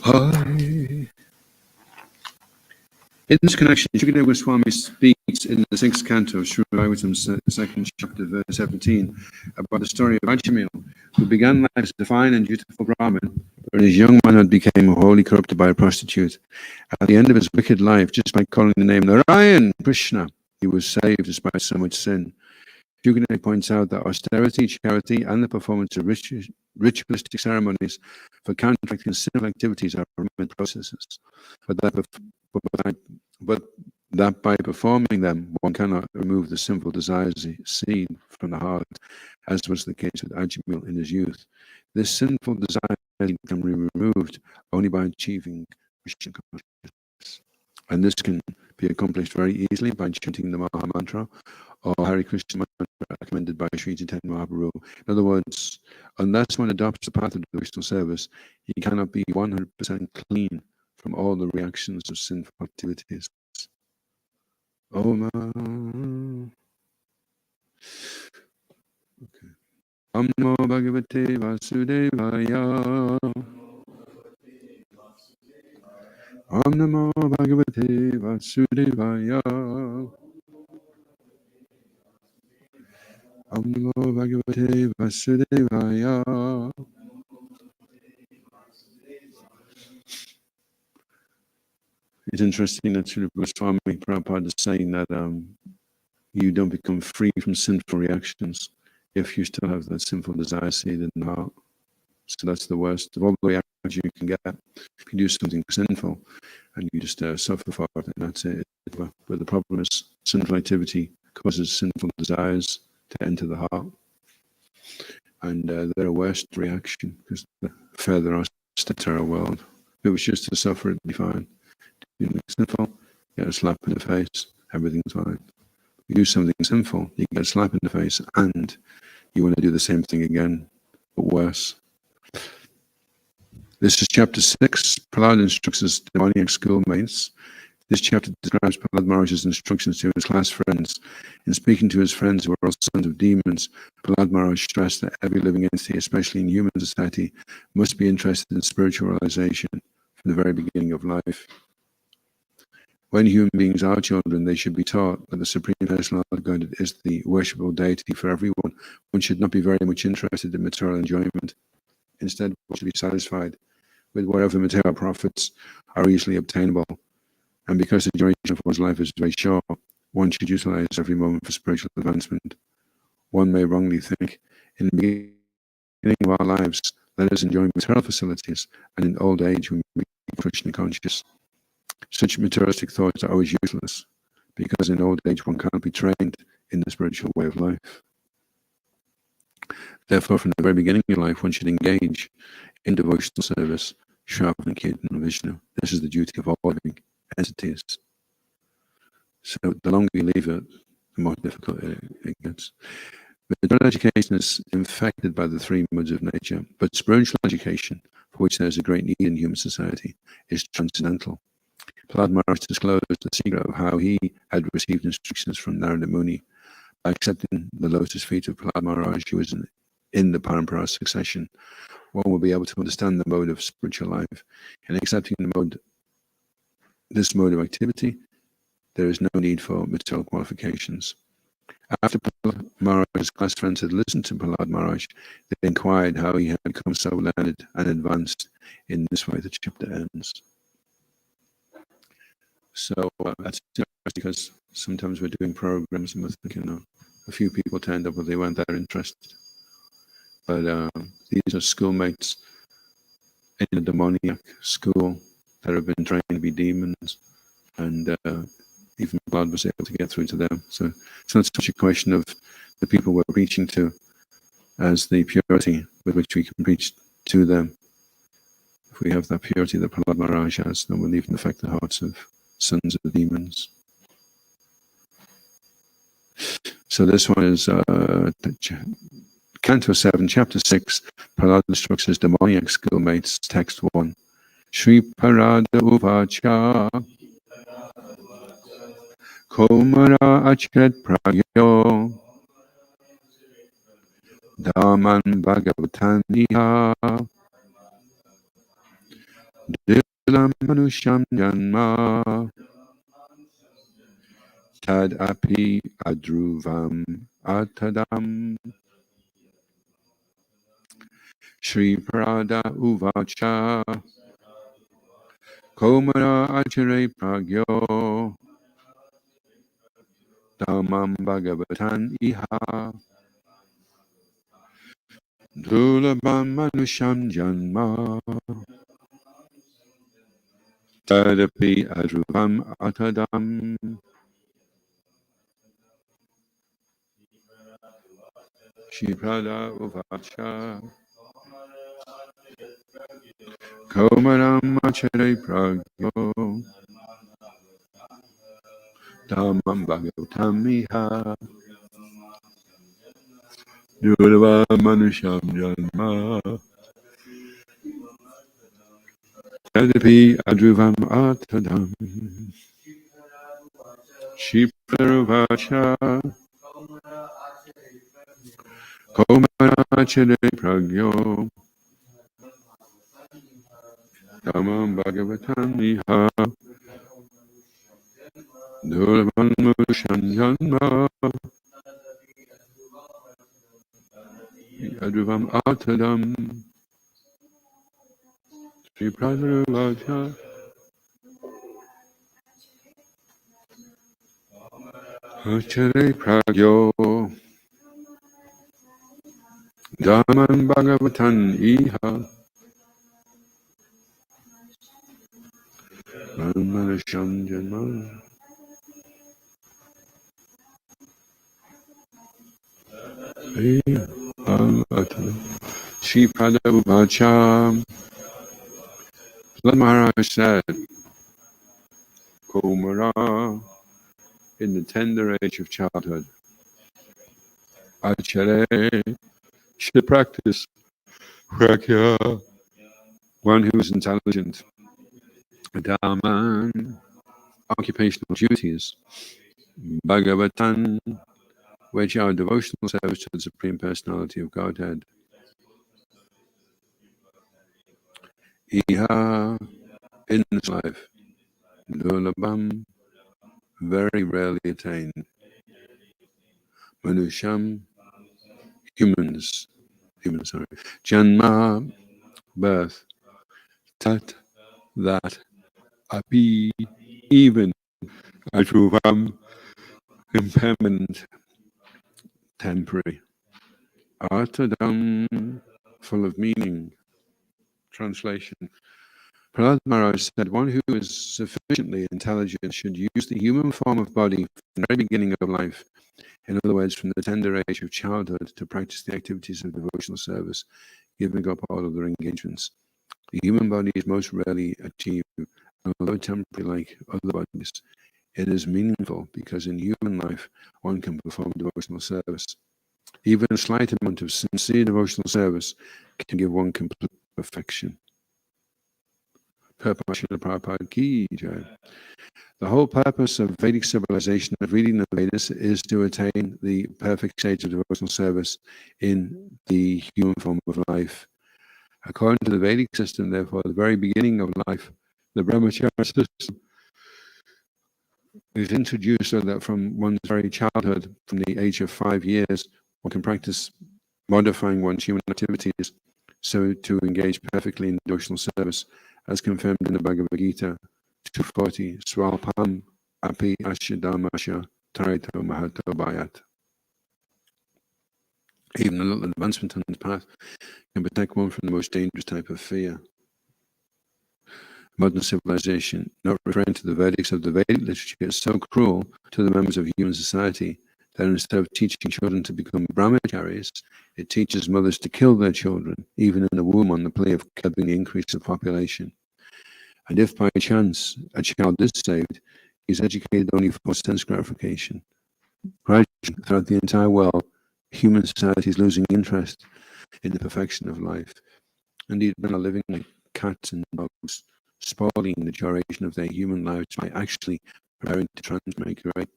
Hi. In this connection, Shukadeva Goswami speaks in the 6th canto of Srimad Bhagavatam, 2nd chapter, verse 17, about the story of Ajamil, who began life as a fine and dutiful Brahmin, but his young manhood became wholly corrupted by a prostitute. At the end of his wicked life, just by calling the name Narayan Krishna, he was saved despite so much sin. Shukadeva points out that austerity, charity, and the performance of ritualistic ceremonies for counteracting sinful activities are permanent processes, but that by performing them, one cannot remove the sinful desires seen from the heart, as was the case with Ajamil in his youth. This sinful desire can be removed only by achieving Krishna consciousness, and this can be accomplished very easily by chanting the Maha Mantra or Hare Krishna mantra recommended by Sri Chaitanya Mahaprabhu. In other words, unless one adopts the path of devotional service, he cannot be 100% clean from all the reactions of sinful activities. Om Namo Bhagavate Vasudevaya. Om Namo Bhagavate Vasudevaya. Om Namo Bhagavate Vasudevaya. It's interesting that Srila Goswami Prabhupada is saying that you don't become free from sinful reactions if you still have that sinful desire seed in the heart. So that's the worst of all the reactions you can get. If you do something sinful and you just suffer for it, and that's it. But the problem is sinful activity causes sinful desires to enter the heart. And they're a worst reaction because the further our step to our world. If it was just to suffer, it'd be fine. Do something sinful, you get a slap in the face, everything's fine. You do something sinful, you get a slap in the face, and you want to do the same thing again, but worse. This is chapter 6. Prahlad instructs his demoniac schoolmates. This chapter describes Prahlad Maharaj's instructions to his class friends. In speaking to his friends who were all sons of demons, Prahlad Maharaj stressed that every living entity, especially in human society, must be interested in spiritual realization from the very beginning of life. When human beings are children, they should be taught that the Supreme Personality of Godhead is the worshipable deity for everyone. One should not be very much interested in material enjoyment. Instead, one should be satisfied with whatever material profits are easily obtainable. And because the duration of one's life is very short, one should utilize every moment for spiritual advancement. One may wrongly think, in the beginning of our lives, let us enjoy material facilities, and in old age we may be Krishna conscious. Such materialistic thoughts are always useless, because in old age one cannot be trained in the spiritual way of life. Therefore, from the very beginning of life, one should engage in devotional service, Shravan and Kirtan and Vishnu. This is the duty of all living entities. So the longer you leave it, the more difficult it gets. Material education is infected by the three moods of nature, but spiritual education, for which there is a great need in human society, is transcendental. Prahlad Maharaj disclosed the secret of how he had received instructions from Narada Muni. By accepting the lotus feet of Prahlad Maharaj, who was in the Parampara succession, one will be able to understand the mode of spiritual life. In accepting this mode of activity, there is no need for material qualifications. After Prahlad Maharaj's class friends had listened to Prahlad Maharaj, they inquired how he had become so learned and advanced. In this way, the chapter ends. So that's because sometimes we're doing programs and we're thinking, a few people turned up, but they weren't that interested. But these are schoolmates in a demoniac school that have been trained to be demons, and even God was able to get through to them. So it's not such a question of the people we're preaching to as the purity with which we can preach to them. If we have that purity that Prahlad Maharaj has, then we'll even affect the hearts of sons of demons. So this one is Canto 7, Chapter 6, Prahlad instructs his demoniac schoolmates, Text 1. Shri Parada Uvacha Komara Achret Pragyo Daman Bhagavatam Niha Dilam manusham janma tad api adruvam atadam Shri Prada Uvacha Komara Achere Pragyo Dhamam Bhagavatan Iha Dulabam Manusham Janma Tadapi Adruvam Atadam Shri Prada Uvacha Komaram Achere Pragyo Dhamam Bhagavatam Iha Dulabam Manusham Janma Tadapi Adruvam Atadam Shipravacha Komarachere Pragyo Tamam Bhagavatam Iha Duravanmushanjanma Adruvam Atadam Shipravacha Achere Pragyo Dhaman Bhagavatam Iha Manmanashanjanma Shri Prabhupada Maharaj said, Komara, in the tender age of childhood, Achere should practice Prakya, one who is intelligent, Dhamman, occupational duties, Bhagavatan, which are devotional service to the Supreme Personality of Godhead, Iha, in this life, Dulabam, very rarely attained, Manusham, humans, Janma, birth, Tat, that, Api, even, Atruvam, impermanent, temporary, Artadam, full of meaning. Translation. Prahlad Maharaj said, one who is sufficiently intelligent should use the human form of body from the very beginning of life, in other words, from the tender age of childhood, to practice the activities of devotional service, giving up all other engagements. The human body is most rarely achieved, and although temporary like other bodies, it is meaningful because in human life one can perform devotional service. Even a slight amount of sincere devotional service can give one complete perfection. The whole purpose of Vedic civilization, of reading the Vedas, is to attain the perfect stage of devotional service in the human form of life. According to the Vedic system, therefore, the very beginning of life, the brahmacharya system, is introduced so that from one's very childhood, from the age of 5 years, one can practice modifying one's human activities so to engage perfectly in devotional service, as confirmed in the Bhagavad Gita 240, Swalpam api ashadamasha tarito mahato bhayat. Even a little advancement on this path can protect one from the most dangerous type of fear. Modern civilization, not referring to the verdicts of the Vedic literature, is so cruel to the members of human society that instead of teaching children to become brahmacharis, it teaches mothers to kill their children, even in the womb, on the plea of curbing the increase of population. And if by chance a child is saved, he is educated only for sense gratification. Gradually, throughout the entire world, human society is losing interest in the perfection of life. Indeed, men are living like cats and dogs, spoiling the duration of their human lives by actually preparing to transmigrate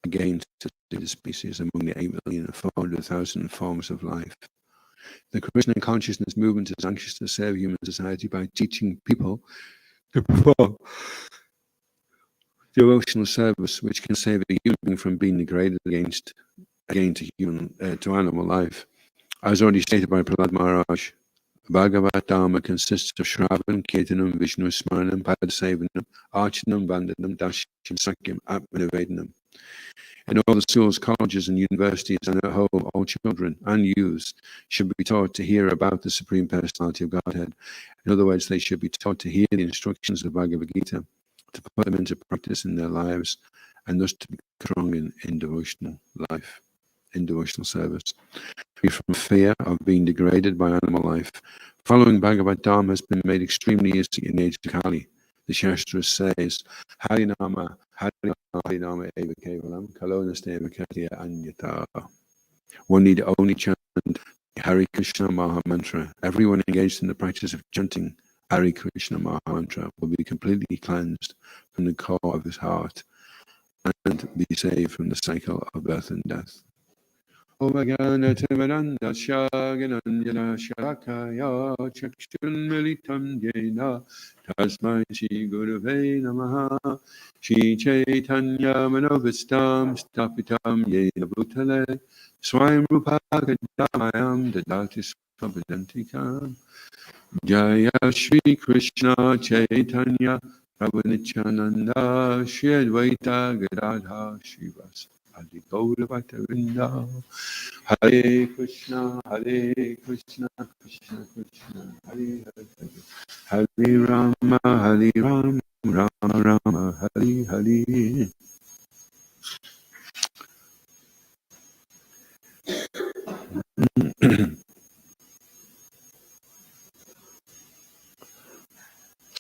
again to the species among the 8,400,000 forms of life. The Krishna consciousness movement is anxious to serve human society by teaching people to perform devotional service, which can save a human being from being degraded again to animal life. As already stated by Prahlad Maharaj, Bhagavatam consists of Shravan, Kirtanam, Vishnu, Smaranam, Padasevanam, Archanam, Vandanam, Dashyam, Sakyam, Atmanivedanam. In all the schools, colleges, and universities, and at home, all children and youths should be taught to hear about the Supreme Personality of Godhead. In other words, they should be taught to hear the instructions of Bhagavad Gita, to put them into practice in their lives, and thus to be strong in devotional life, in devotional service. Free from fear of being degraded by animal life. Following Bhagavatam has been made extremely easy in the age of Kali. The Shastra says, Harinama, Harinama, Harinama eva kevalam, kalonasteva katya anyata. One need only chant Hare Krishna Maha Mantra. Everyone engaged in the practice of chanting Hare Krishna Maha Mantra will be completely cleansed from the core of his heart and be saved from the cycle of birth and death. Omaganatamandasya Gananjana Shakaya Chakshunmilitam Yena Tasmai Shri Gurave Namaha Shri Chaitanya Manovistam Stapitam Yena Bhutale Swayam Rupa Kadamayam Dadati Swapadantikam Jaya Shri Krishna Chaitanya Prabhu Nityananda Shri Advaita Gadadha Shivas Adi Gaura Bhattavinda Hare Krishna Krishna Krishna Hare Hare Hare Rama Rama Rama Hare Hare.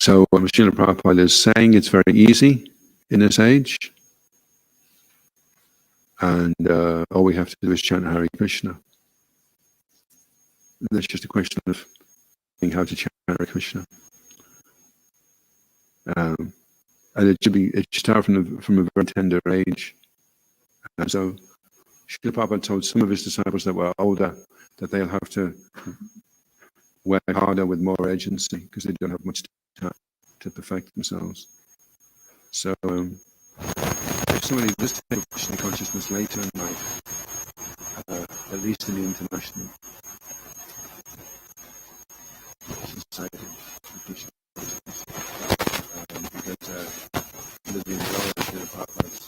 So what Srila Prabhupada is saying, it's very easy in this age, and all we have to do is chant Hare Krishna. And it's just a question of how to chant Hare Krishna. And it should start from a very tender age. And so Srila Prabhupada told some of his disciples that were older that they'll have to work harder with more urgency because they don't have much time to perfect themselves. So if somebody does take Krishna consciousness later in life, at least in the international society of Krishna consciousness, because under the umbrella of Srila Prabhupada's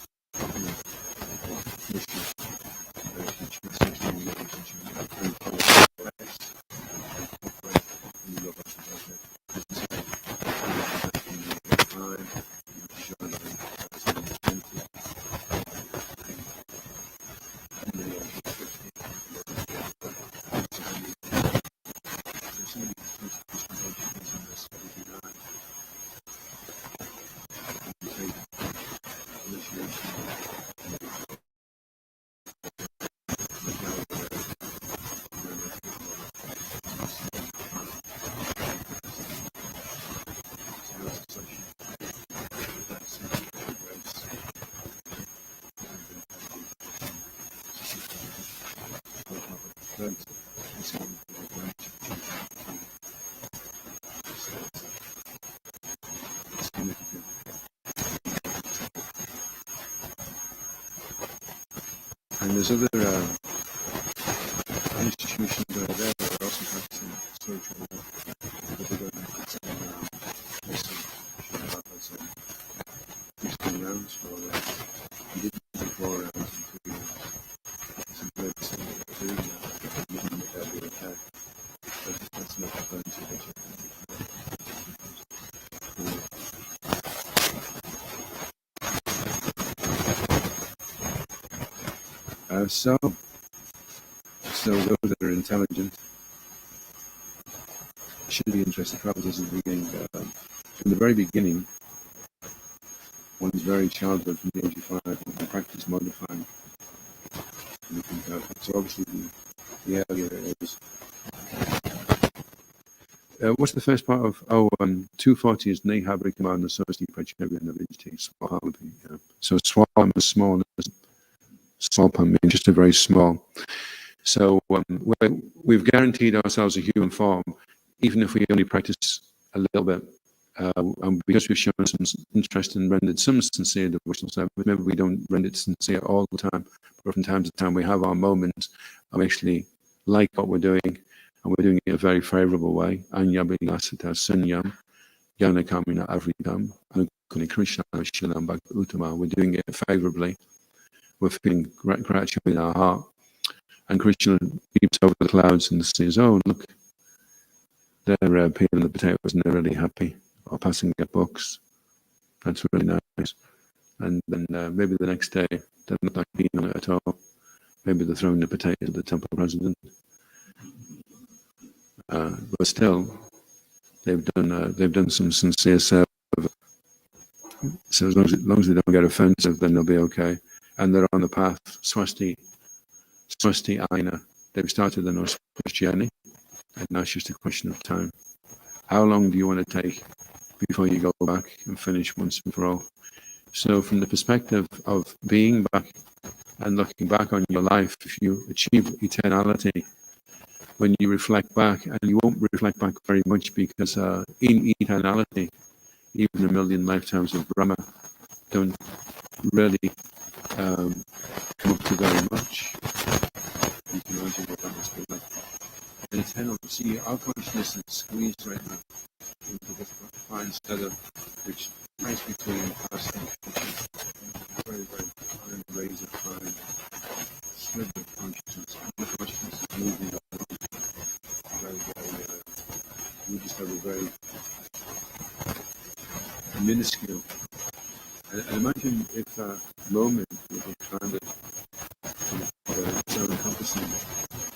mission, and there's other institutions that are there that are also practicing spiritual work, but they don't have the same rounds for he didn't do 4 rounds in 2 years. Some places are doing that, but even if they'll be okay. That's not going to be so those that are intelligent should be interested. Prabhupada is beginning from the very beginning. One's very childhood, from the age of 5, one can practice modifying. So obviously the earlier it is. What's the first part of 240 is Nehabrikaman Sosti Prachavya Navijti Swalhampi. So Swalham is small. Swalham means just a very small. So we've guaranteed ourselves a human form, even if we only practice a little bit. And because we've shown some interest and rendered some sincere devotional service, maybe we don't render it sincere all the time, but from time to time we have our moments and we actually like what we're doing, and we're doing it in a very favorable way. Anyabi Lasita Sunyam, Yana Kamina Avridam, Anukuni Krishna Shilam Bhakti Uttama. We're doing it favorably. We're feeling gratitude in our heart. And Krishna peeps over the clouds and says, oh, look, they're peeling the potatoes and they're really happy, or passing their books. That's really nice. And then maybe the next day, they're not like keen on it at all. Maybe they're throwing the potatoes at the temple president. But still, they've done some sincere service. So as long as they don't get offensive, then they'll be okay. And they're on the path, Swasti Aina. They've started the auspicious journey, and now it's just a question of time. How long do you want to take before you go back and finish once and for all? So from the perspective of being back and looking back on your life, if you achieve eternality, when you reflect back, and you won't reflect back very much, because in eternality, even a million lifetimes of Brahma don't really come up to very much. You can imagine what that must be like. And eternal, see, our consciousness is squeezed right now into this fine tether, which lies between past and future. Very, very fine, razor fine sliver of consciousness. And the consciousness is moving along. Very, very, we just have a very minuscule. And imagine if that moment was expanded so encompassing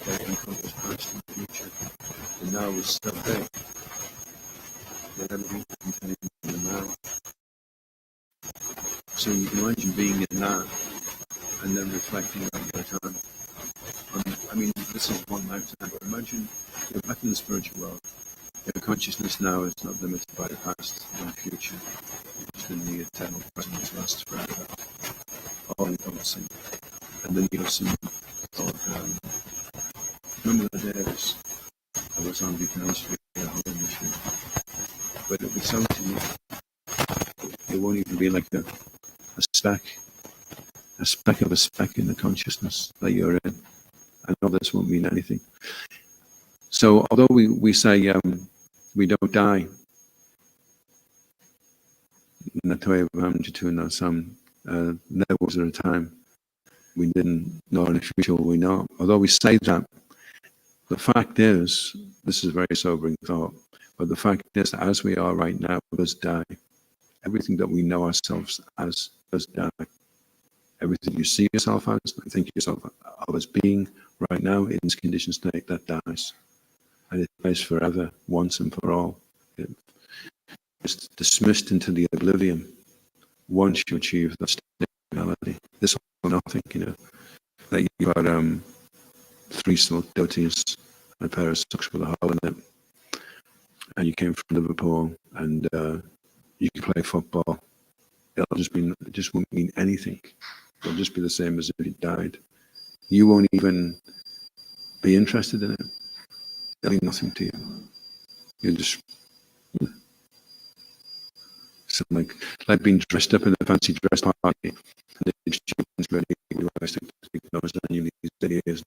that it encompassed past and future, and now was so big that everything can contain in the now. So you can imagine being in that and then reflecting on your time. I mean, this is one lifetime, but imagine you're back in the spiritual world. Your consciousness now is not limited by the past and the future. It's in the eternal present, which lasts forever, all encompassing. And then you have some thought, remember the days I was on Beacon Street, but it would sound to you, it won't even be like a speck of a speck in the consciousness that you're in. I know this won't mean anything. So although we say we don't die, there was a time we didn't know in the future we know. Although we say that, the fact is, this is a very sobering thought, but the fact is that as we are right now, we does die. Everything that we know ourselves as does die. Everything you see yourself as, think yourself of as being right now in this conditioned state, that dies. And it dies forever, once and for all. It's dismissed into the oblivion once you achieve that state of reality. This whole nothing, that you got three silk dhotis and a pair of socks with a hole in it, and you came from Liverpool, and you can play football. It just won't mean anything. It'll just be the same as if you died. You won't even be interested in it. It'll mean nothing to you. You'll just something like being dressed up in a fancy dress party, and the students ready to take those on you these days,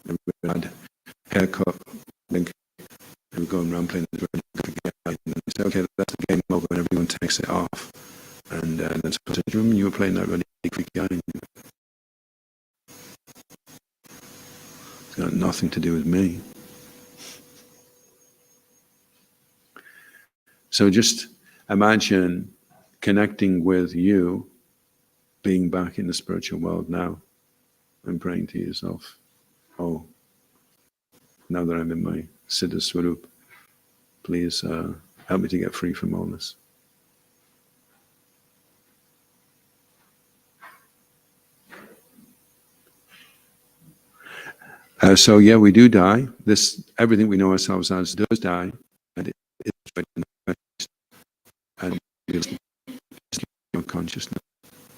and a bad haircut, and we're going around playing the game, and they say, okay, that's the game over, and everyone takes it off. And then someone says, remember you were playing that really quick game? It's got nothing to do with me. So just imagine connecting with you, being back in the spiritual world now, and praying to yourself, oh, now that I'm in my Siddha Swarup, please help me to get free from all this. So yeah, we do die. Everything we know ourselves as does die, and it is and it's not consciousness.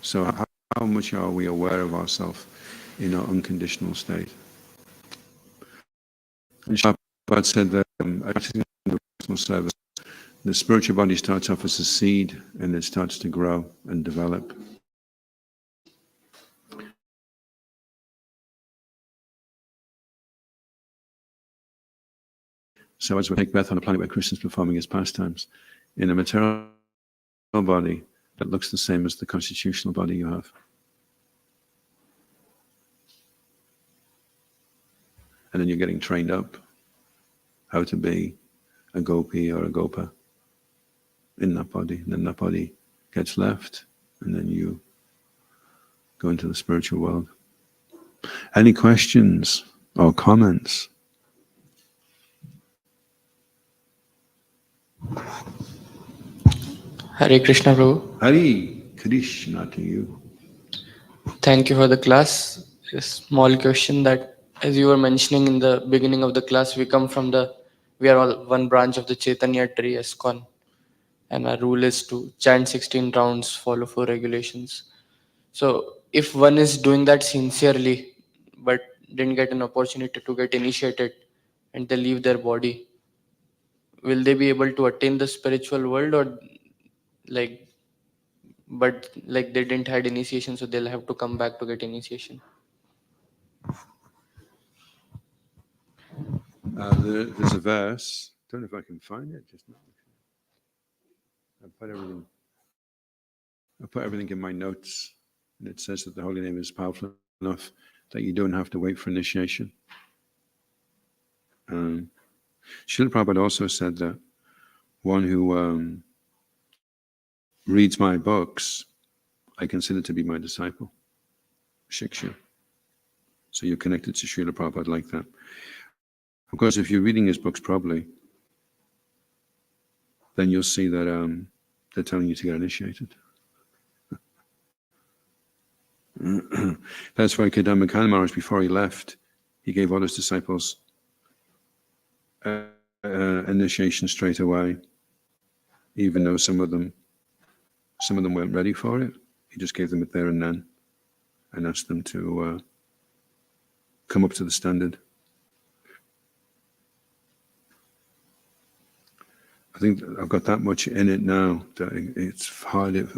So how much are we aware of ourselves in our unconditional state? And Prabhupada said that actually in the personal service, the spiritual body starts off as a seed and it starts to grow and develop. So as we take birth on a planet where Krishna is performing his pastimes, in a material body that looks the same as the constitutional body you have. And then you're getting trained up how to be a gopi or a gopa in that body. And then that body gets left, and then you go into the spiritual world. Any questions or comments? Hare Krishna, Prabhu. Hare Krishna to you. Thank you for the class. A small question that, as you were mentioning in the beginning of the class, we are all one branch of the Chaitanya tree, ISKCON, and our rule is to chant 16 rounds, follow 4 regulations. So, if one is doing that sincerely, but didn't get an opportunity to get initiated, and they leave their body, will they be able to attain the spiritual world, or like, but like they didn't had initiation, so they'll have to come back to get initiation? There's a verse. Don't know if I can find it. Just now. I put everything in my notes, and it says that the holy name is powerful enough that you don't have to wait for initiation. Srila Prabhupada also said that one who reads my books, I consider to be my disciple, Shiksha. So you're connected to Srila Prabhupada like that. Of course, if you're reading his books properly, then you'll see that they're telling you to get initiated. That's why Kadamba Maharaj, before he left, he gave all his disciples initiation straight away, even though some of them weren't ready for it. He just gave them it there and then, and asked them to come up to the standard. I think I've got that much in it now that it's hard.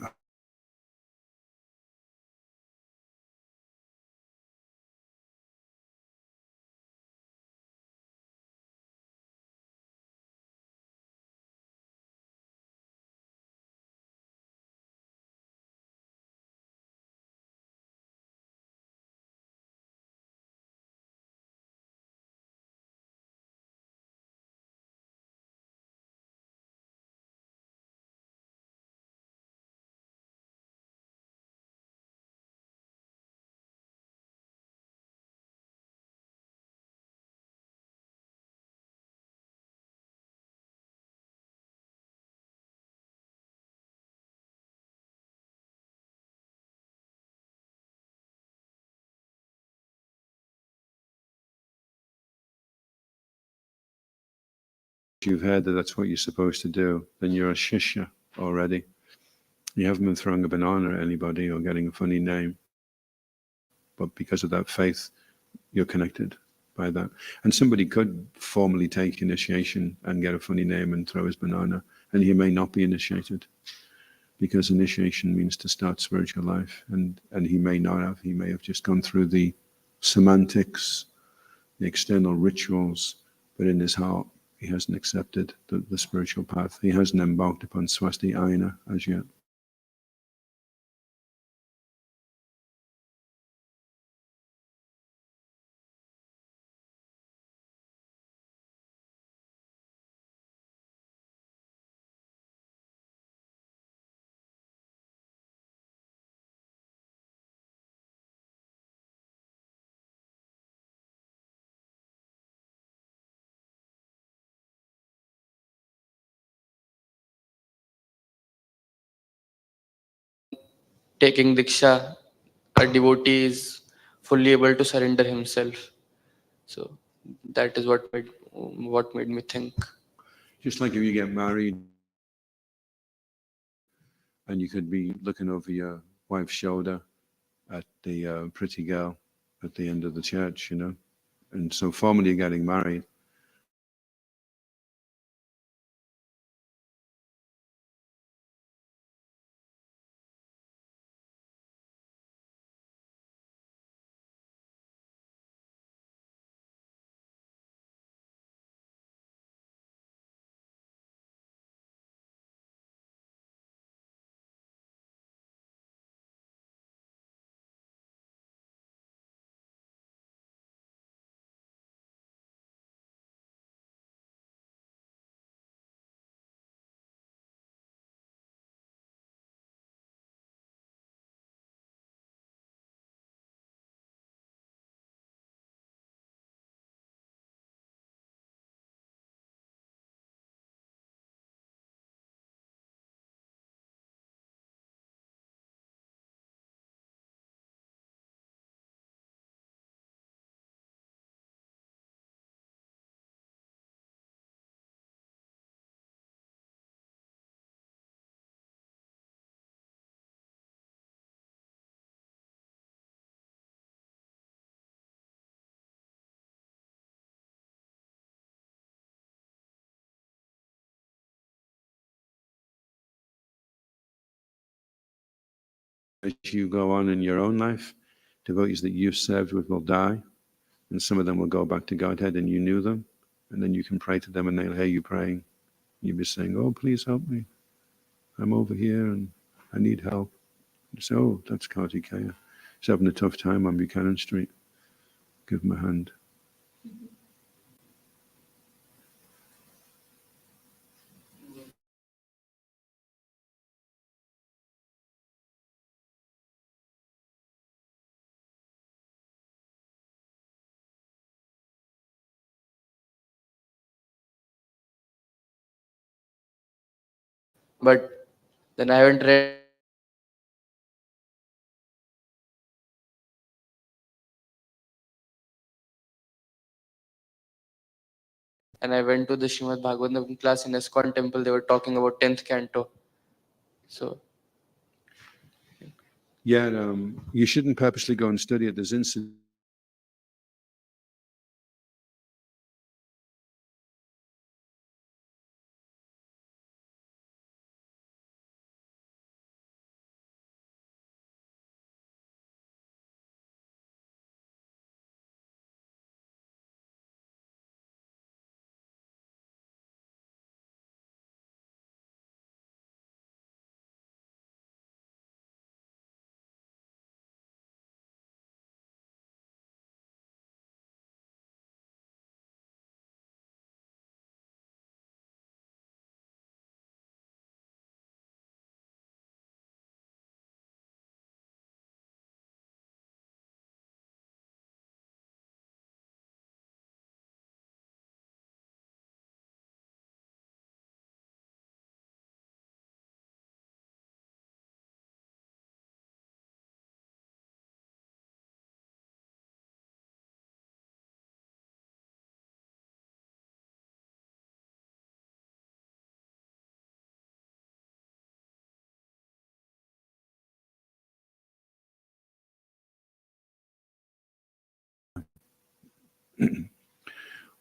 You've heard that that's what you're supposed to do, then you're a shishya already. You haven't been throwing a banana at anybody or getting a funny name, but because of that faith, you're connected by that. And somebody could formally take initiation and get a funny name and throw his banana, and he may not be initiated, because initiation means to start spiritual life, and he may not have. He may have just gone through the semantics, the external rituals, but in his heart, he hasn't accepted the spiritual path. He hasn't embarked upon swasti ayana as yet. Taking Diksha, a devotee is fully able to surrender himself. So that is what made me think. Just like if you get married and you could be looking over your wife's shoulder at the pretty girl at the end of the church, and so formally you're getting married, as you go on in your own life, devotees that you've served with will die, and some of them will go back to Godhead and you knew them, and then you can pray to them and they'll hear you praying. You'll be saying, oh, please help me. I'm over here and I need help. You say, oh, that's Kartikeya. He's having a tough time on Buchanan Street. Give him a hand. But then I haven't read. And I went to the Srimad Bhagavatam class in ISKCON temple. They were talking about 10th canto. So Yeah, you shouldn't purposely go and study it. There's incidents.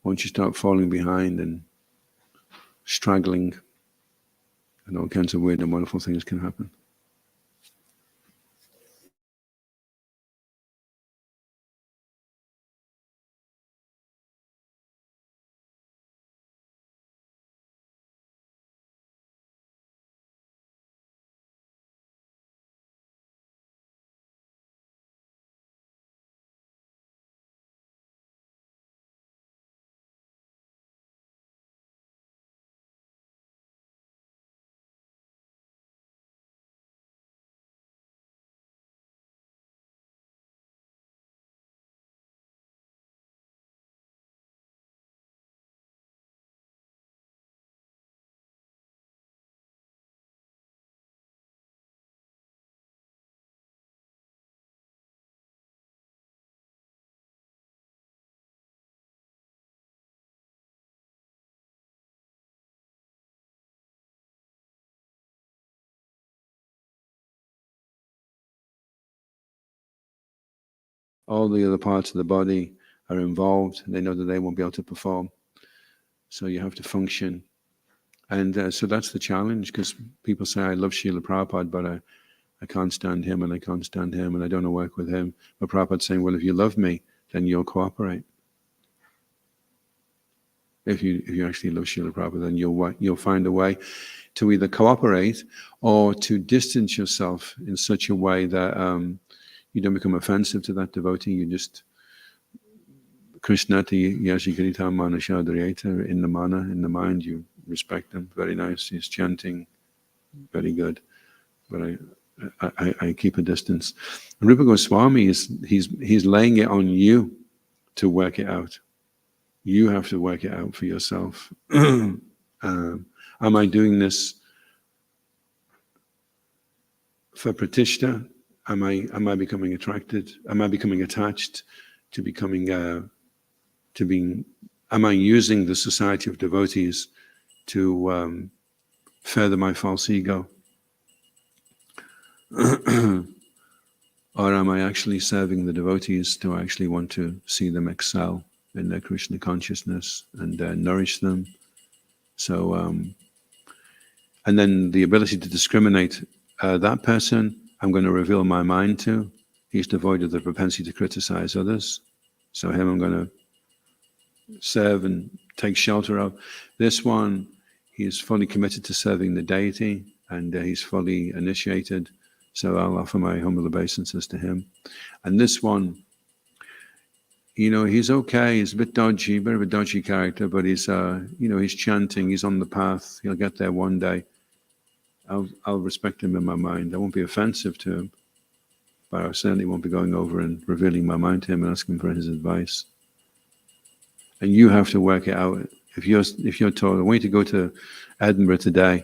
Once you start falling behind and straggling, and all kinds of weird and wonderful things can happen. All the other parts of the body are involved. They know that they won't be able to perform. So you have to function. And so that's the challenge, because people say, I love Srila Prabhupada, but I can't stand him and I can't stand him and I don't want to work with him. But Prabhupada's saying, well, if you love me, then you'll cooperate. If you actually love Srila Prabhupada, then you'll find a way to either cooperate or to distance yourself in such a way that you don't become offensive to that devotee. You just Krishnati Yashikarita Manashadriyata in the mind, you respect them. Very nice. He's chanting, very good. But I keep a distance. And Rupa Goswami he's laying it on you to work it out. You have to work it out for yourself. Am I doing this for pratishta? Am I becoming attracted? Am I becoming attached to becoming am I using the society of devotees to further my false ego? Or am I actually serving the devotees to actually want to see them excel in their Krishna consciousness and nourish them? So, and then the ability to discriminate that person I'm going to reveal my mind to. He's devoid of the propensity to criticize others. So him I'm going to serve and take shelter of. This one, he is fully committed to serving the deity, and he's fully initiated. So I'll offer my humble obeisances to him. And this one, he's okay. He's a bit dodgy, a bit of a dodgy character, but he's, he's chanting. He's on the path. He'll get there one day. I'll respect him in my mind. I won't be offensive to him, but I certainly won't be going over and revealing my mind to him and asking for his advice. And you have to work it out. If you're told, I want you to go to Edinburgh today,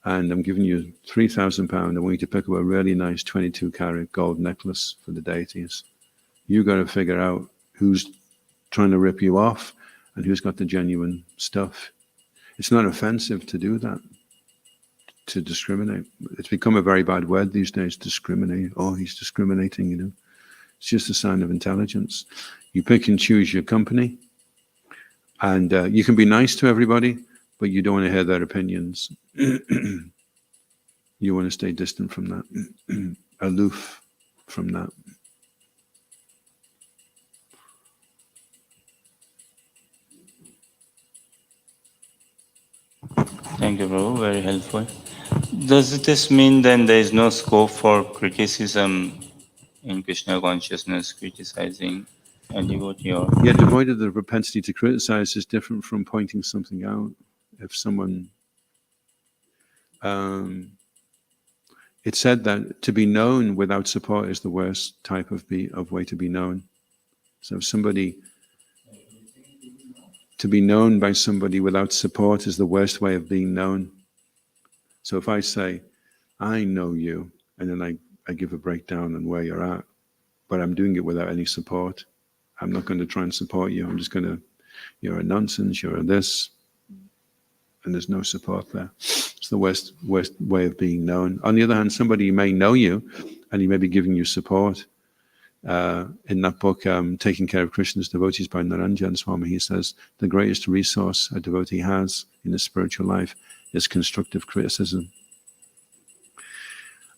and I'm giving you £3,000, I want you to pick up a really nice 22-carat gold necklace for the deities. You got to figure out who's trying to rip you off and who's got the genuine stuff. It's not offensive to do that, to discriminate. It's become a very bad word these days, discriminate. Oh, he's discriminating, It's just a sign of intelligence. You pick and choose your company, and you can be nice to everybody, but you don't want to hear their opinions. You want to stay distant from that, aloof from that. Thank you, Prabhu. Very helpful. Does this mean then there is no scope for criticism in Krishna consciousness, criticizing a devotee? Yeah, devoid of the propensity to criticize is different from pointing something out. If someone, it's said that to be known without support is the worst type of way to be known. So to be known by somebody without support is the worst way of being known. So if I say, I know you, and then I give a breakdown on where you're at, but I'm doing it without any support. I'm not going to try and support you. I'm just going to, you're a nonsense, you're a this, and there's no support there. It's the worst way of being known. On the other hand, somebody may know you, and he may be giving you support. In that book, Taking Care of Krishna's Devotees by Naranjan Swami, he says, the greatest resource a devotee has in his spiritual life is constructive criticism.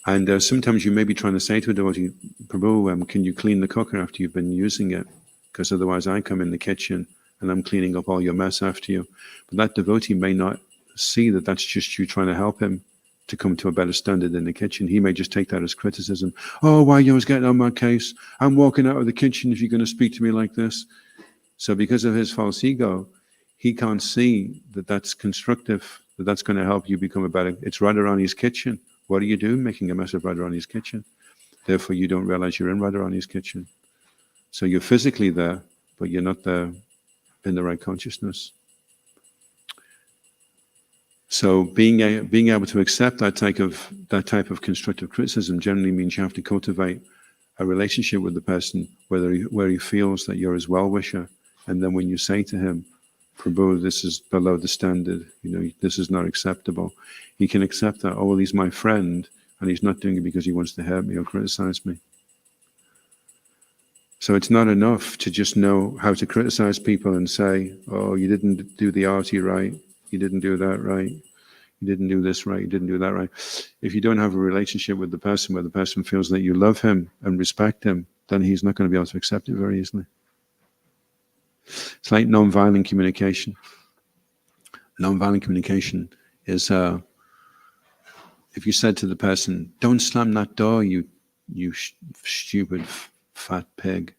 And sometimes you may be trying to say to a devotee, Prabhu, can you clean the cooker after you've been using it? Because otherwise I come in the kitchen and I'm cleaning up all your mess after you. But that devotee may not see that that's just you trying to help him to come to a better standard in the kitchen. He may just take that as criticism. Oh, why are you always getting on my case? I'm walking out of the kitchen if you're going to speak to me like this. So because of his false ego, he can't see that that's constructive, that that's going to help you become a better. It's Radharani's kitchen. What are you doing making a mess of Radharani's kitchen? Therefore, you don't realize you're in Radharani's kitchen. So you're physically there, but you're not there in the right consciousness. So being able to accept that type of constructive criticism generally means you have to cultivate a relationship with the person where he feels that you're his well-wisher, and then when you say to him, Prabhu, this is below the standard, this is not acceptable, he can accept that. Oh, well, he's my friend, and he's not doing it because he wants to hurt me or criticize me. So it's not enough to just know how to criticize people and say, oh, you didn't do the arti right, you didn't do that right, you didn't do this right, you didn't do that right. If you don't have a relationship with the person where the person feels that you love him and respect him, then he's not going to be able to accept it very easily. It's like non-violent communication. Non-violent communication is, if you said to the person, don't slam that door, you stupid fat pig,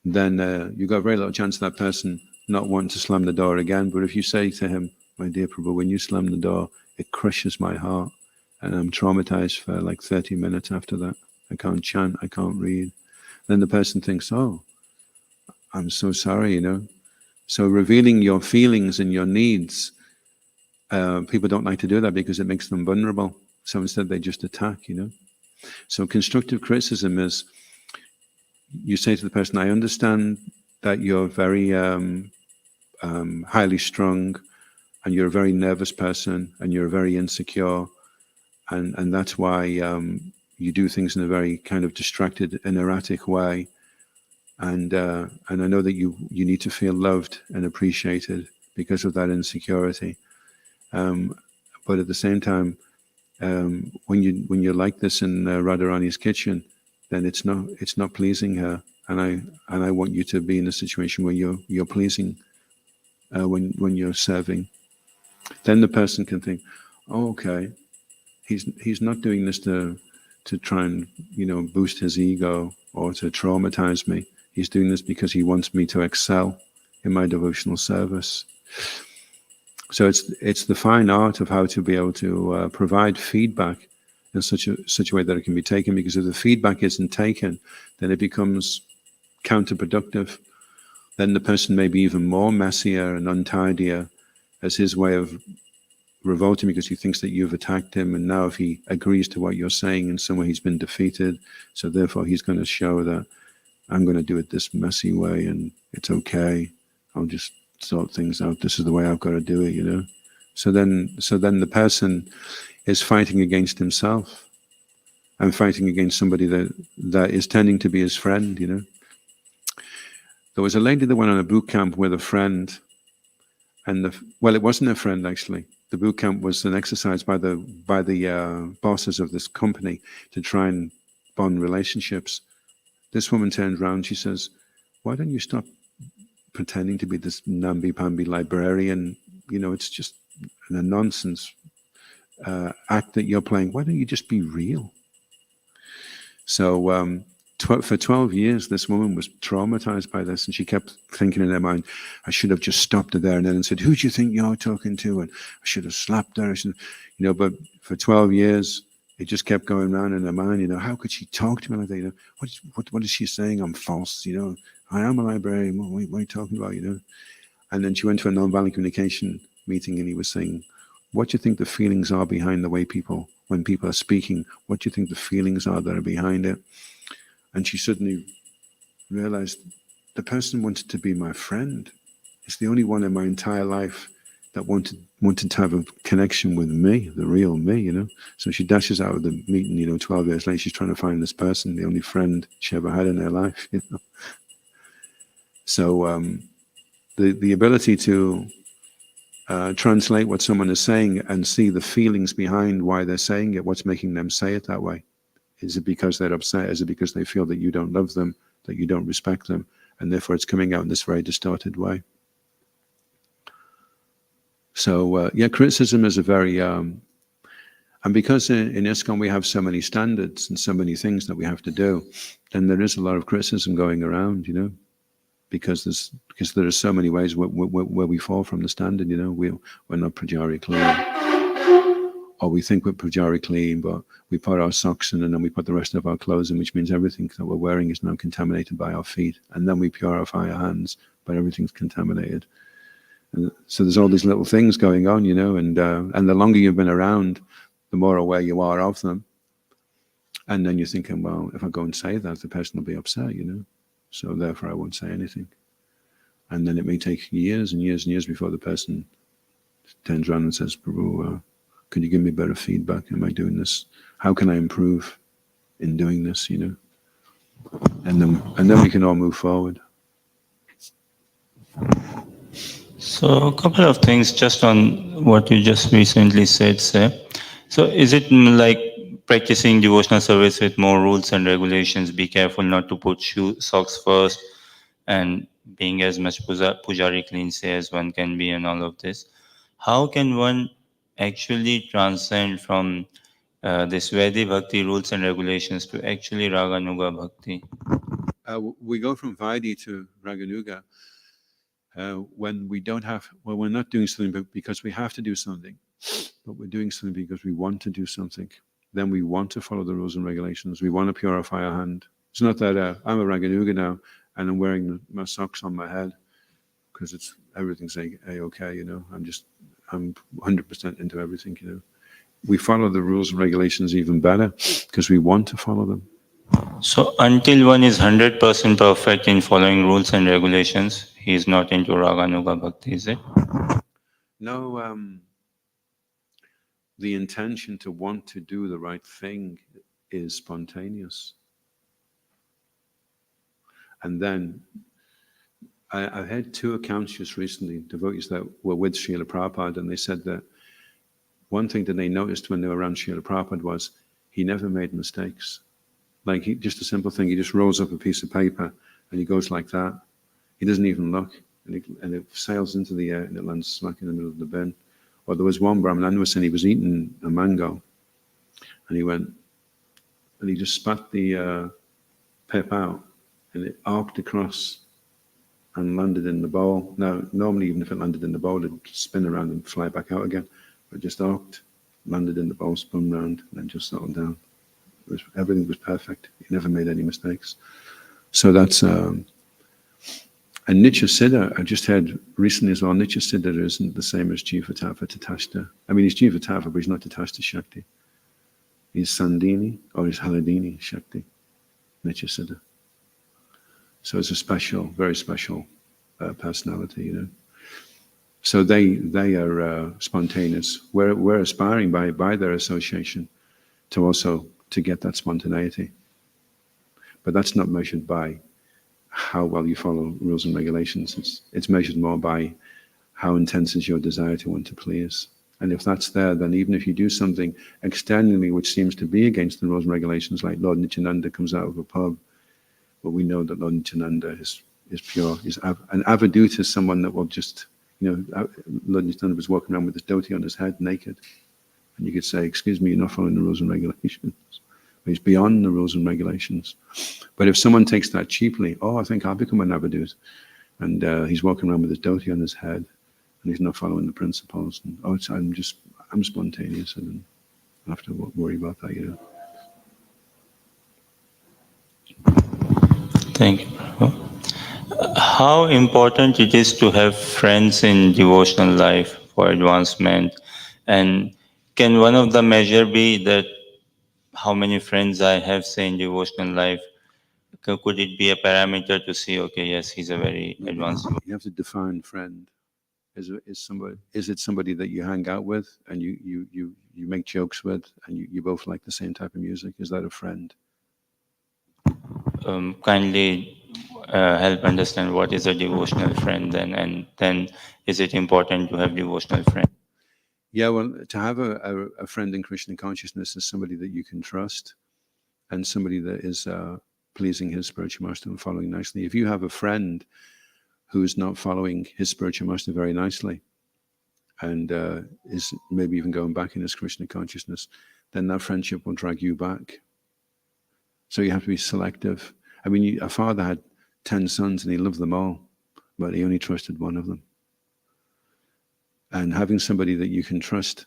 then you've got very little chance of that person not wanting to slam the door again. But if you say to him, my dear Prabhu, when you slam the door, it crushes my heart, and I'm traumatized for like 30 minutes after that. I can't chant, I can't read. Then the person thinks, oh, I'm so sorry, So revealing your feelings and your needs, people don't like to do that because it makes them vulnerable. So instead they just attack, So constructive criticism is, you say to the person, I understand that you're very highly strung, and you're a very nervous person, and you're very insecure, and that's why you do things in a very kind of distracted and erratic way. And I know that you need to feel loved and appreciated because of that insecurity. But at the same time, when you're like this in Radharani's kitchen, then it's not pleasing her, and I want you to be in a situation where you're pleasing when you're serving. Then the person can think, oh, okay, he's not doing this to try and boost his ego or to traumatize me. He's doing this because he wants me to excel in my devotional service. So it's the fine art of how to be able to provide feedback in such a way that it can be taken. Because if the feedback isn't taken, then it becomes counterproductive. Then the person may be even more messier and untidier as his way of revolting because he thinks that you've attacked him, and now if he agrees to what you're saying in some way, he's been defeated. So therefore, he's going to show that I'm going to do it this messy way, and it's okay. I'll just sort things out. This is the way I've got to do it, So then the person is fighting against himself and fighting against somebody that is tending to be his friend, There was a lady that went on a boot camp with a friend, and it wasn't a friend actually. The boot camp was an exercise by the bosses of this company to try and bond relationships. This woman turned around. She says, "Why don't you stop pretending to be this namby-pamby librarian? It's just a nonsense act that you're playing. Why don't you just be real?" So for 12 years, this woman was traumatized by this, and she kept thinking in her mind, I should have just stopped her there and then said, who do you think you're talking to? And I should have slapped her. But for 12 years, it just kept going around in her mind, how could she talk to me like that? What is she saying? I'm false, I am a librarian. What are you talking about, And then she went to a nonviolent communication meeting, and he was saying, what do you think the feelings are behind the way when people are speaking, what do you think the feelings are that are behind it? And she suddenly realized the person wanted to be my friend. It's the only one in my entire life that wanted to have a connection with me, the real me, So she dashes out of the meeting, 12 years later, she's trying to find this person, the only friend she ever had in her life, So the ability to translate what someone is saying and see the feelings behind why they're saying it, what's making them say it that way. Is it because they're upset? Is it because they feel that you don't love them, that you don't respect them? And therefore it's coming out in this very distorted way. So, criticism is a very... and because in ISKCON we have so many standards and so many things that we have to do, then there is a lot of criticism going around, because there are so many ways where we fall from the standard, we're not Pujari clean. Or we think we're Pujari clean, but we put our socks in and then we put the rest of our clothes in, which means everything that we're wearing is now contaminated by our feet. And then we purify our hands, but everything's contaminated. And so there's all these little things going on, and the longer you've been around, the more aware you are of them. And then you're thinking, well, if I go and say that, the person will be upset, So therefore I won't say anything. And then it may take years and years and years before the person turns around and says, Prabhu, could you give me better feedback? Am I doing this? How can I improve in doing this, And then we can all move forward. So a couple of things just on what you just recently said, sir. So is it like practicing devotional service with more rules and regulations? Be careful not to put socks first, and being as much Pujari clean say as one can be, and all of this. How can one actually transcend from this Vedic Bhakti rules and regulations to actually Raganuga Bhakti? We go from Vaidhi to Raganuga when we're not doing something because we have to do something, but we're doing something because we want to do something. Then we want to follow the rules and regulations. We want to purify our hand. It's not that I'm a Raganuga now and I'm wearing my socks on my head because everything's okay, I'm 100% into everything, We follow the rules and regulations even better because we want to follow them. So until one is 100% perfect in following rules and regulations, he is not into Raganuga Bhakti, is it? No, the intention to want to do the right thing is spontaneous. And then I had two accounts just recently, devotees that were with Srila Prabhupada, and they said that one thing that they noticed when they were around Srila Prabhupada was he never made mistakes. Like just a simple thing, he just rolls up a piece of paper and he goes like that. He doesn't even look, and it sails into the air and it lands smack in the middle of the bin. Or there was one Brahman was saying he was eating a mango, and he went, and he just spat the pip out, and it arced across and landed in the bowl. Now, normally, even if it landed in the bowl, it'd spin around and fly back out again, but it just arced, landed in the bowl, spun round, and then just settled down. Everything was perfect. He never made any mistakes. So that's and Nitya Siddha, I just heard recently as well, Nitya Siddha isn't the same as Jivatava Tatashta. I mean, he's Jivatava, but he's not Tatashta Shakti. He's Sandini, or he's Haladini Shakti, Nitya Siddha. So it's a special, very special personality, you know. So they are spontaneous. We're aspiring by their association to also to get that spontaneity. But that's not measured by how well you follow rules and regulations. It's measured more by how intense is your desire to want to please. And if that's there, then even if you do something externally which seems to be against the rules and regulations, like Lord Nityananda comes out of a pub, but we know that Lord Nityananda is pure. An avadut is someone that will just, you know, Lord Nityananda was walking around with his dhoti on his head, naked. And you could say, excuse me, you're not following the rules and regulations. But he's beyond the rules and regulations. But if someone takes that cheaply, oh, I think I'll become an avadut, and he's walking around with his dhoti on his head, and he's not following the principles, and I'm spontaneous, I don't have to worry about that, you know. Thank you. How important it is to have friends in devotional life for advancement, and can one of the measure be that how many friends I have, say, in devotional life? Could it be a parameter to see, okay, yes, he's a very advanced? You have to define friend. Is it somebody that you hang out with and you make jokes with and you both like the same type of music? Is that a friend? Kindly help understand what is a devotional friend then, and then is it important to have devotional friend? Yeah, well, to have a friend in Krishna consciousness is somebody that you can trust and somebody that is pleasing his spiritual master and following nicely. If you have a friend who is not following his spiritual master very nicely and is maybe even going back in his Krishna consciousness, then that friendship will drag you back. So you have to be selective. I mean, a father had 10 sons and he loved them all, but he only trusted one of them. And having somebody that you can trust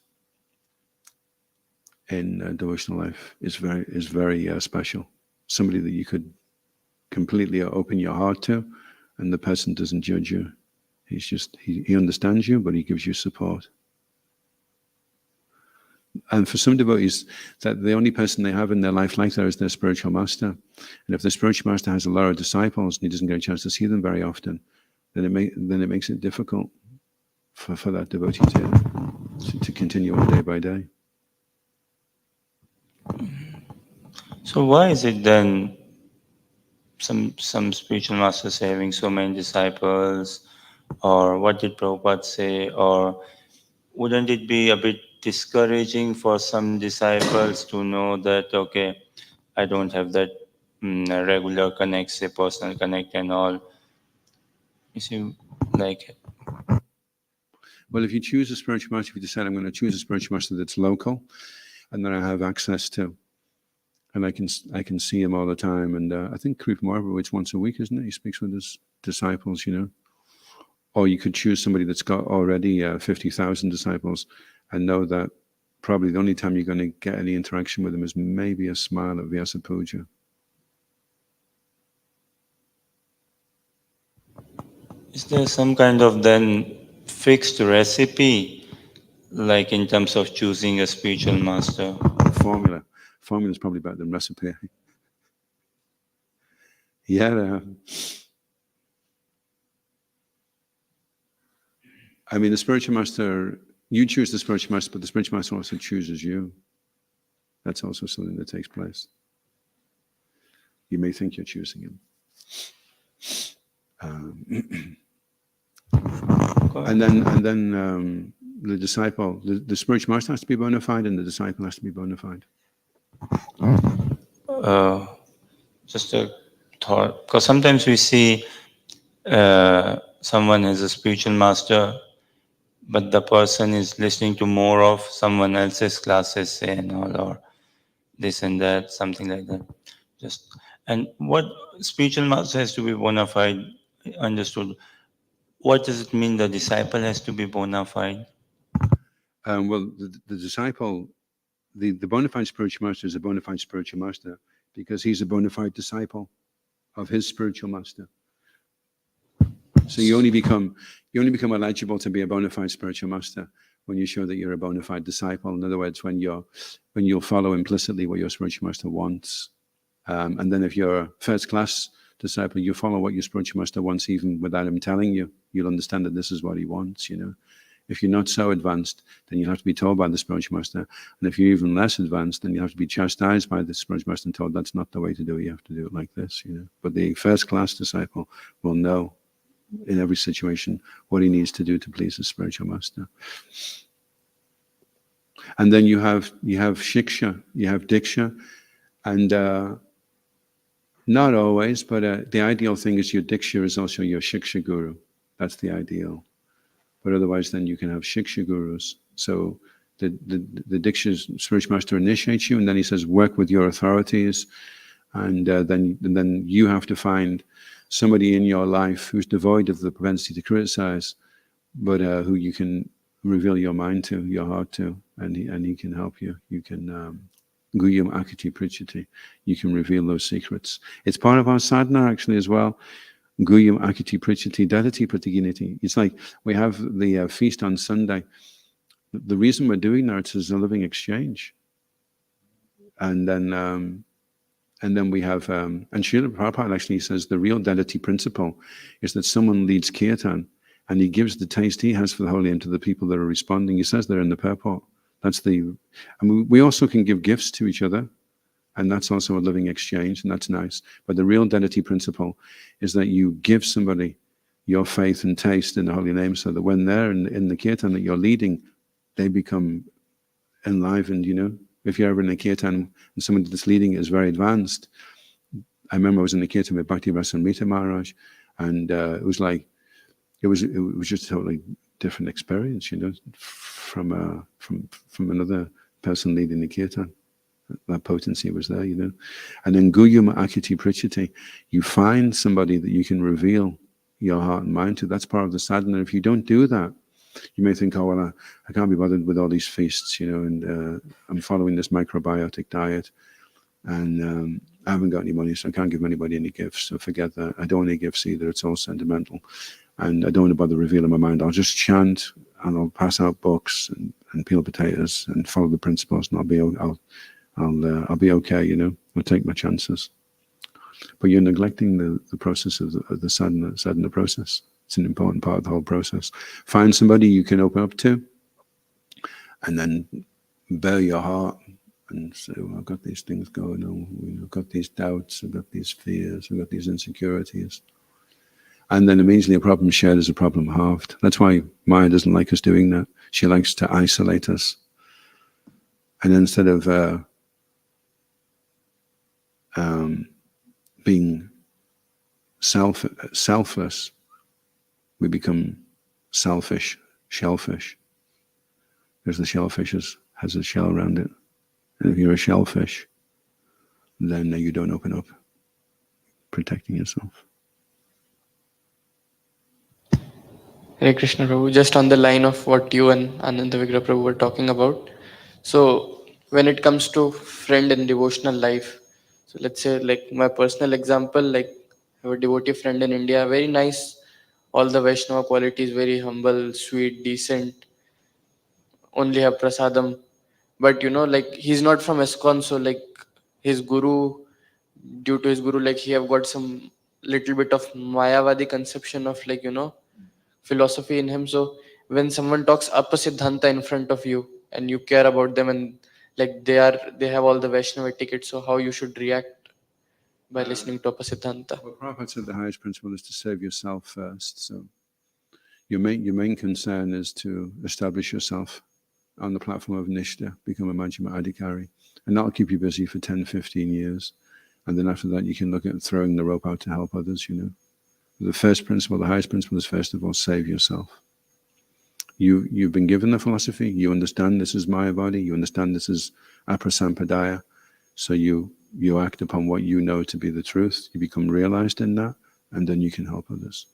in devotional life is very special. Somebody that you could completely open your heart to, and the person doesn't judge you. He understands you, but he gives you support. And for some devotees, that the only person they have in their life like that is their spiritual master. And if the spiritual master has a lot of disciples and he doesn't get a chance to see them very often, then it makes it difficult for that devotee to continue on day by day. So why is it then some spiritual masters having so many disciples, or what did Prabhupada say, or wouldn't it be a bit discouraging for some disciples to know that, okay, I don't have that regular connect, say personal connect and all? You see, like... Well, if you choose a spiritual master, if you decide I'm going to choose a spiritual master that's local and that I have access to, and I can see him all the time, and I think Kripa Marvowitz once a week, isn't it? He speaks with his disciples, you know. Or you could choose somebody that's got already 50,000 disciples and know that probably the only time you're going to get any interaction with them is maybe a smile at Vyasa Puja. Is there some kind of then fixed recipe, like in terms of choosing a spiritual master? Formula is probably better than recipe. Yeah. I mean, the spiritual master, you choose the spiritual master, but the spiritual master also chooses you. That's also something that takes place. You may think you're choosing him. And then the disciple, the spiritual master has to be bona fide, and the disciple has to be bona fide. Just a thought, because sometimes we see someone as a spiritual master, but the person is listening to more of someone else's classes, say, and all, or this and that, something like that. And what spiritual master has to be bona fide, understood. What does it mean the disciple has to be bona fide? Well, the disciple, the bona fide spiritual master is a bona fide spiritual master because he's a bona fide disciple of his spiritual master. So you only become eligible to be a bona fide spiritual master when you show that you're a bona fide disciple. In other words, when you'll follow implicitly what your spiritual master wants. And then if you're a first class disciple, you follow what your spiritual master wants even without him telling you. You'll understand that this is what he wants, you know. If you're not so advanced, then you'll have to be told by the spiritual master. And if you're even less advanced, then you have to be chastised by the spiritual master and told that's not the way to do it. You have to do it like this, you know. But the first class disciple will know in every situation what he needs to do to please the spiritual master. And then you have shiksha, you have diksha, and not always, but the ideal thing is your diksha is also your shiksha guru. That's the ideal. But otherwise, then you can have shiksha gurus. So the diksha spiritual master initiates you, and then he says, work with your authorities, and then you have to find somebody in your life who's devoid of the propensity to criticize, but who you can reveal your mind to, your heart to, and he can help you. You can guyam akati prichati. You can reveal those secrets. It's part of our sadhana actually as well. Guyam akati prichati dadati pratiginiti. It's like we have the feast on Sunday. The reason we're doing that is a living exchange. And then we have, and Srila Prabhupada actually says the real deity principle is that someone leads kirtan and he gives the taste he has for the holy name to the people that are responding. He says there in the purport. We also can give gifts to each other, and that's also a living exchange, and that's nice. But the real deity principle is that you give somebody your faith and taste in the holy name so that when they're in the kirtan that you're leading, they become enlivened, you know. If you're ever in a kirtan and somebody that's leading is very advanced, I remember I was in a kirtan with Bhakti Rasamrita Maharaj, and it was just a totally different experience, you know, from another person leading the kirtan. That potency was there, you know. And then guyam akiti prichati, you find somebody that you can reveal your heart and mind to. That's part of the sadhana. If you don't do that, you may think, oh, well, I can't be bothered with all these feasts, you know, and I'm following this microbiotic diet, and I haven't got any money, so I can't give anybody any gifts, so forget that. I don't want any gifts either, it's all sentimental. And I don't want to bother revealing my mind. I'll just chant, and I'll pass out books and peel potatoes and follow the principles, and I'll be okay, you know. I'll take my chances. But you're neglecting the process of the sadhana process. It's an important part of the whole process. Find somebody you can open up to, and then bare your heart and say, well, I've got these things going on, I've got these doubts, I've got these fears, I've got these insecurities. And then immediately a problem shared is a problem halved. That's why Maya doesn't like us doing that. She likes to isolate us. And instead of being selfless, we become selfish, shellfish. Because the shellfish has a shell around it. And if you're a shellfish, then you don't open up, protecting yourself. Hare Krishna Prabhu, just on the line of what you and Ananda Vigra Prabhu were talking about. So when it comes to friend and devotional life, so let's say like my personal example, like I have a devotee friend in India, very nice, all the Vaishnava qualities, very humble, sweet, decent, only have prasadam. But you know, like he's not from ISKCON, so like his guru, due to his guru, like he have got some little bit of Mayavadi conception of like, you know, philosophy in him. So when someone talks apasiddhanta in front of you and you care about them, and like they have all the Vaishnava etiquette, so how you should react by listening to apasiddhanta? Well, Prabhupada said the highest principle is to serve yourself first. So your main concern is to establish yourself on the platform of Nishta, become a Majjhima Adhikari, and that'll keep you busy for 10, 15 years. And then after that, you can look at throwing the rope out to help others, you know. The first principle, the highest principle is, first of all, save yourself. You've been given the philosophy, you understand this is Maya body, you understand this is aprasampadaya, so you act upon what you know to be the truth, you become realized in that, and then you can help others.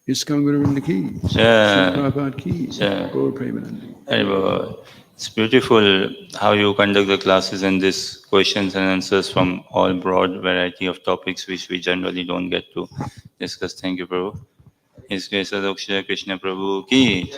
ISKCON Guru Vrinda ki, Srila Prabhupada ki, Gaur Premanandi. It's beautiful how you conduct the classes and these questions and answers from all broad variety of topics which we generally don't get to discuss. Thank you, Prabhu. His Grace Adhoksaja Krishna Prabhu ki.